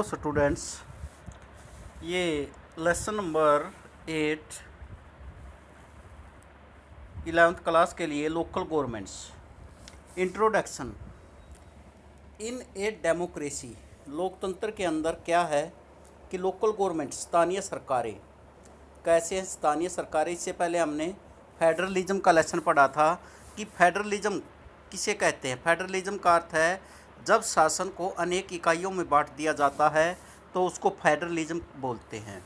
Hello students, ये lesson number 8 11th class के लिए local governments introduction. In a democracy, लोकतंत्र के अंदर क्या है कि लोकल गवर्नमेंट स्थानीय सरकारें कैसे हैं। स्थानीय सरकारें, इससे पहले हमने फेडरलिज्म का लेसन पढ़ा था कि फेडरलिज्म किसे कहते हैं। फेडरलिज्म का अर्थ है जब शासन को अनेक इकाइयों में बांट दिया जाता है तो उसको फेडरलिज्म बोलते हैं।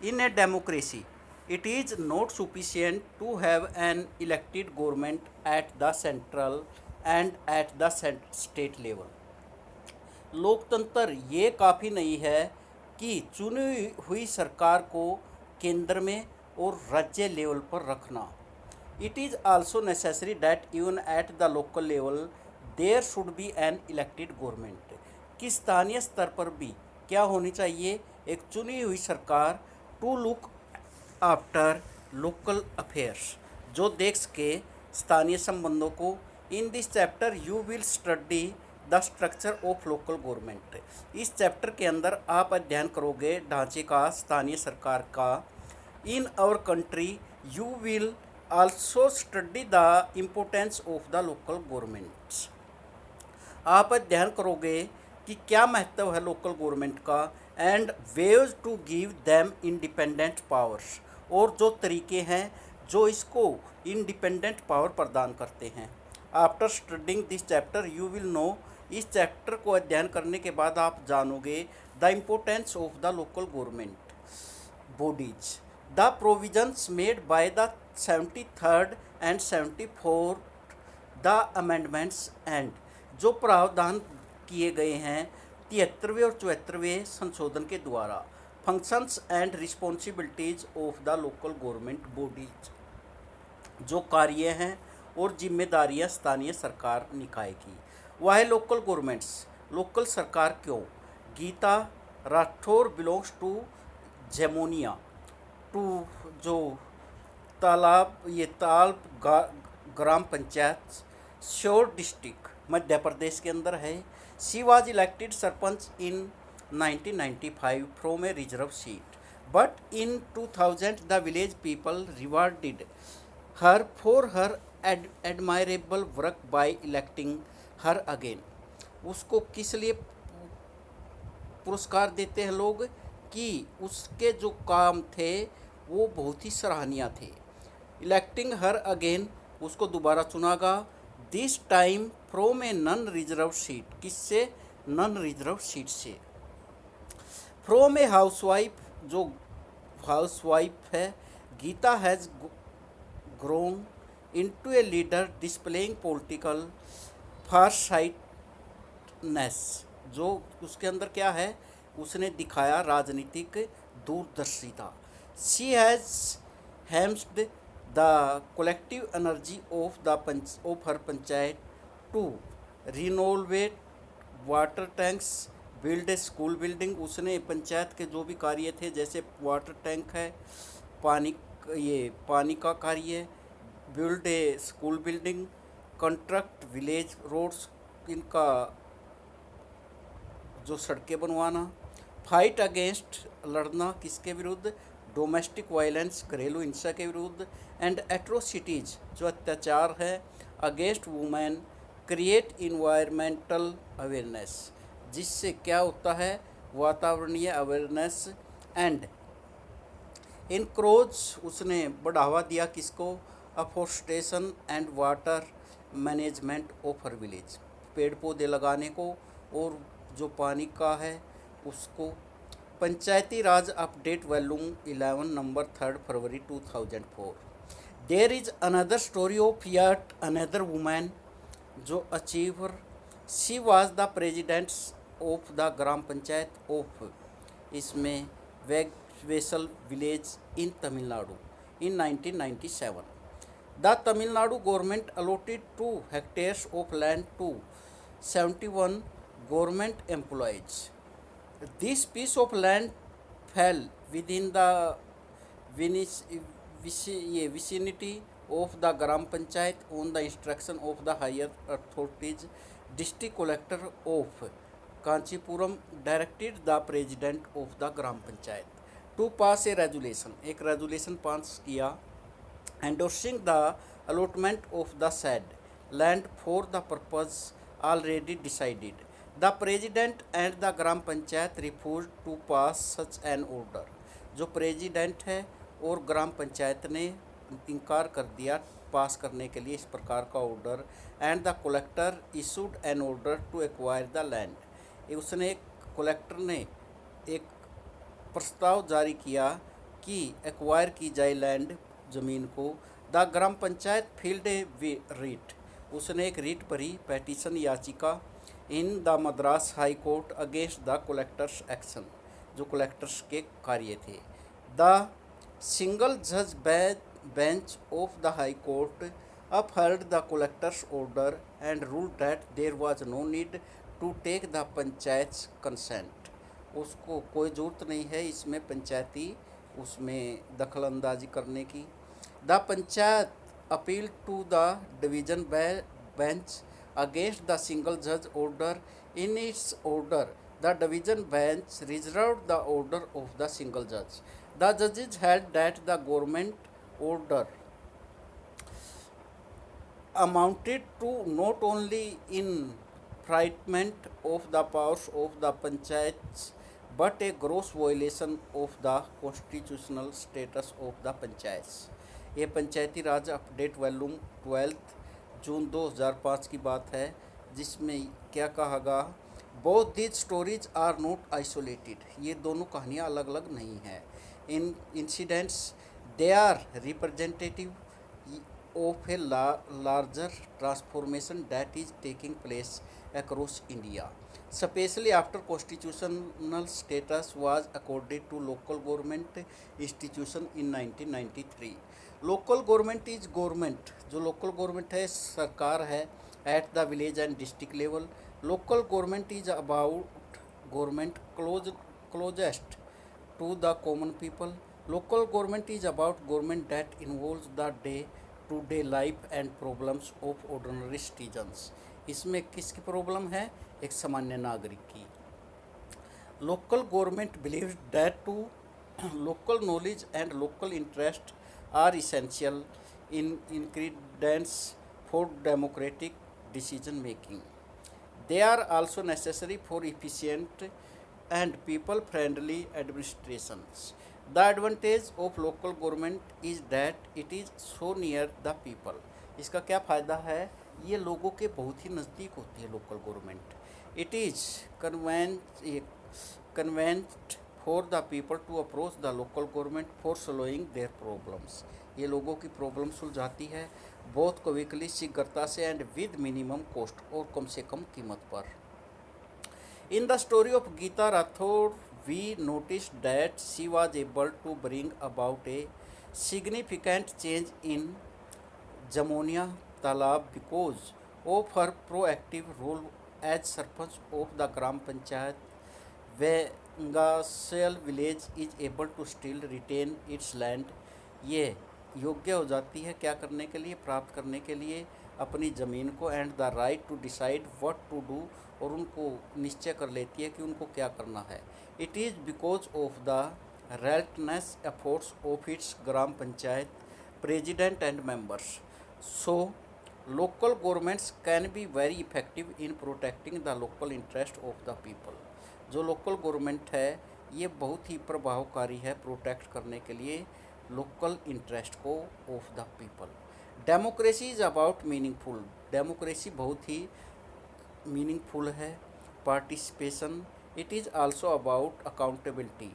In a democracy it is not sufficient to have an elected government at the central and at the state level. लोकतंत्र ये काफ़ी नहीं है कि चुनी हुई सरकार को केंद्र में और राज्य लेवल पर रखना। It is also necessary that even at the local level there should be an elected government, कि स्थानीय स्तर पर भी क्या होनी चाहिए, एक चुनी हुई सरकार to look after local affairs, जो देख सके स्थानीय संबंधों को। In this chapter you will study the structure of local government. इस चैप्टर के अंदर आप अध्ययन करोगे ढांचे का स्थानीय सरकार का। In our country you will also study the importance of the local governments. आप अध्ययन करोगे कि क्या महत्व है लोकल गवर्नमेंट का and ways to give them independent powers, और जो तरीके हैं जो इसको इंडिपेंडेंट पावर प्रदान करते हैं। After studying this chapter you will know, इस चैप्टर को अध्ययन करने के बाद आप जानोगे the importance of the local government bodies, the provisions made by the 73rd and 74th the amendments, and जो प्रावधान किए गए हैं 73वें और 74वें संशोधन के द्वारा। Functions and responsibilities of the local government bodies, जो कार्य हैं और जिम्मेदारियां स्थानीय सरकार निकाय की। वह लोकल गवर्नमेंट्स, लोकल सरकार क्यों। Geeta Rathore belongs to Jamonia to, जो ताल ग्राम पंचायत श्योर डिस्ट्रिक्ट मध्य प्रदेश के अंदर है। She was elected sarpanch in 1995 from a reserve seat, but in 2000 the village people rewarded her for her admirable work by electing her again. उसको किस लिए पुरस्कार देते हैं लोग कि उसके जो काम थे वो बहुत ही सराहनीय थे। इलेक्टिंग हर अगेन, उसको दोबारा चुनागा। This time from a non reserve seat, किससे, नॉन रिजर्व सीट से। फ्रॉम ए हाउसवाइफ, जो हाउसवाइफ है। Geeta has grown into a leader displaying political farsightedness, जो उसके अंदर क्या है, उसने दिखाया राजनीतिक दूरदर्शिता। She has harnessed the collective energy of her panchayat to renovate water tanks, build a school building. उसने पंचायत के जो भी कार्य थे, जैसे वाटर टैंक है, पानी का कार्य, build a school building, construct village roads, इनका जो सड़कें बनवाना। फाइट अगेंस्ट, लड़ना किसके विरुद्ध, डोमेस्टिक वायलेंस, घरेलू हिंसा के विरुद्ध, एंड एट्रोसिटीज़, जो अत्याचार है, against women, create environmental awareness, जिससे क्या होता है, वातावरणीय अवेयरनेस, एंड इनक्रोज, उसने बढ़ावा दिया किसको, afforestation and water management of her village, पेड़ पौधे लगाने को और जो पानी का है उसको। Panchayati Raj update volume 11 number 3 February 2004। There is another story of yet another women जो achiever. She was the president of the gram panchayat of, इसमें Vesal village in Tamil Nadu in 1997। The Tamil Nadu government allotted 2 hectares of land to 71 government employees. This piece of land fell within the vicinity of the Gram Panchayat on the instruction of the higher authorities. District collector of Kanchipuram directed the president of the gram panchayat to pass a resolution, एक resolution pass किया endorsing the allotment of the said land for the purpose already decided. The president and the gram panchayat refused to pass such an order. जो president है और ग्राम पंचायत ने इनकार कर दिया पास करने के लिए इस प्रकार का order. And the collector issued an order to acquire the land, उसने कलेक्टर ने एक प्रस्ताव जारी किया कि एक्वायर की जाए लैंड ज़मीन को। The gram panchayat filed a writ, उसने एक रीट भरी पेटिशन याचिका in the Madras high court against the collector's action, जो कलेक्टर्स के कार्य थे। द सिंगल जज bench of the high court upheld the collector's order and rule that there was no need to take the panchayat consent, उसको कोई ज़रूरत नहीं है इसमें पंचायती उसमें दखल अंदाजी करने की। The panchayat appeal to the division bench against the single जज order. In its order the division bench reserved the order of the single जज। द जजेस held that the government order amounted to not only infringement of the powers of the panchayats but a gross violation of the constitutional status of the panchayats। ये पंचायती Raj update volume 12 जून 2005 की बात है, जिसमें क्या कहा गया, both these stories are not isolated, ये दोनों कहानियाँ अलग अलग नहीं हैं। इन incidents they are representative of a larger transformation that is taking place across India, especially after constitutional status was accorded to local government institution in 1993। local government is government, जो local government है सरकार है at the village and district level। local government is about government closest to the common people। local government is about government that involves the day to day life and problems of ordinary citizens, इसमें किसकी problem है, एक सामान्य नागरिक की। Local government believe that to local knowledge and local interest are essential in ingredients for democratic decision making. They are also necessary for efficient and people friendly administrations. The advantage of local government is that it is so near the people। इसका क्या फ़ायदा है, ये लोगों के बहुत ही नज़दीक होती है local government. It is convenient for the people to approach the local government for solving their problems, ये लोगों की प्रॉब्लम सुलझाती है बहुत क्विकली, शीघ्रता से एंड विद मिनिमम कॉस्ट, और कम से कम कीमत पर। In the story of Geeta Rathore we noticed that she was able to bring about a significant change in Jamunia Talab because of her proactive role as Sarpanch of the Gram Panchayat। Vengasel village is able to still retain its land, ये योग्य हो जाती है क्या करने के लिए, प्राप्त करने के लिए अपनी ज़मीन को, and the right to decide what to do, और उनको निश्चय कर लेती है कि उनको क्या करना है। It is because of the relentless efforts of its gram panchayat president and members. So local governments can be very effective in protecting the local interest of the people. जो लोकल गवर्नमेंट है ये बहुत ही प्रभावकारी है प्रोटेक्ट करने के लिए लोकल इंटरेस्ट को of the people. Democracy is about meaningful, democracy बहुत ही मीनिंगफुल है। Participation, it is also about accountability,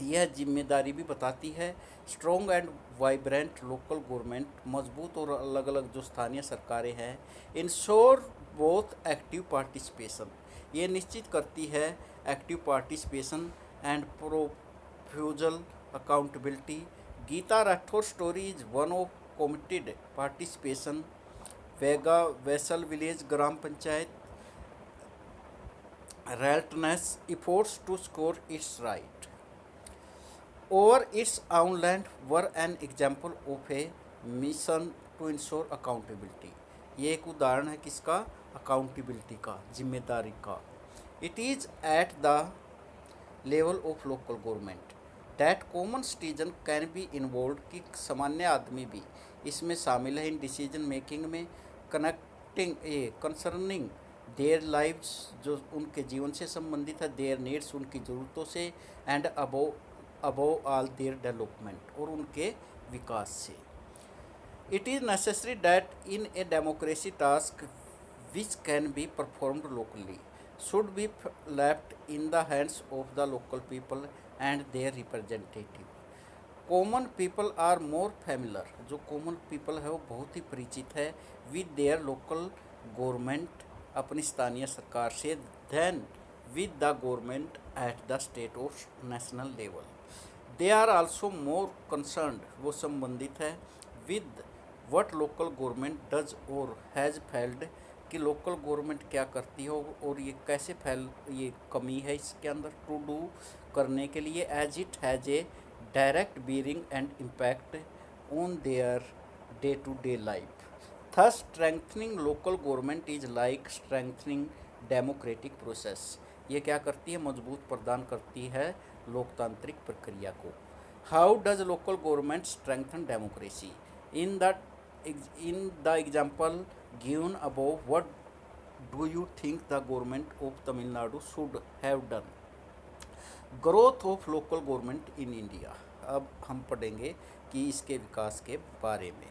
यह जिम्मेदारी भी बताती है। Strong and vibrant local government, मजबूत और अलग अलग जो स्थानीय सरकारें हैं। इंश्योर बोथ एक्टिव पार्टिसिपेशन, ये निश्चित करती है एक्टिव पार्टिसिपेशन एंड प्रोफ्यूजल accountability. Geeta Rathore story is one of committed participation. Vega Vasal village gram panchayat relentless efforts to score its right over its own land were an example of a mission to ensure accountability। ये एक उदाहरण है किसका, अकाउंटेबिलिटी का, जिम्मेदारी का। It is at the level of local government that common citizen can be involve, कि सामान्य आदमी भी इसमें शामिल है इन डिसीजन मेकिंग में, कनेक्टिंग कंसर्निंग देयर लाइव्स, जो उनके जीवन से संबंधित है, देयर नीड्स, उनकी ज़रूरतों से, and above above all their development, और उनके विकास से। It is necessary that in a democracy task which can be performed locally should be left in the hands of the local people and their representative. Common people are more familiar, जो common people है वो बहुत ही परिचित है with their local government, अपनी स्थानीय सरकार से, then with the government at the state of national level. They are also more concerned, वो संबंधित है with what local government does or has failed, कि लोकल गवर्नमेंट क्या करती है और ये कैसे ये कमी है इसके अंदर टू डू, करने के लिए, as it has a direct bearing and impact on their day to day life. Thus strengthening local government is like strengthening democratic process, ये क्या करती है, मजबूत प्रदान करती है लोकतांत्रिक प्रक्रिया को। How does local government strengthen democracy? In the example given above, what do you think the government of Tamil Nadu should have done? Growth of local government in India. अब हम पढ़ेंगे कि इसके विकास के बारे में।